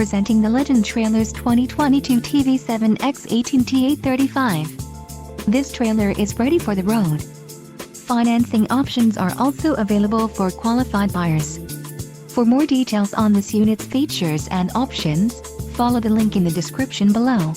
presenting the Legend Trailers 2022 TV7X18TA35. This trailer is ready for the road. Financing options are also available for qualified buyers. For more details on this unit's features and options, follow the link in the description below.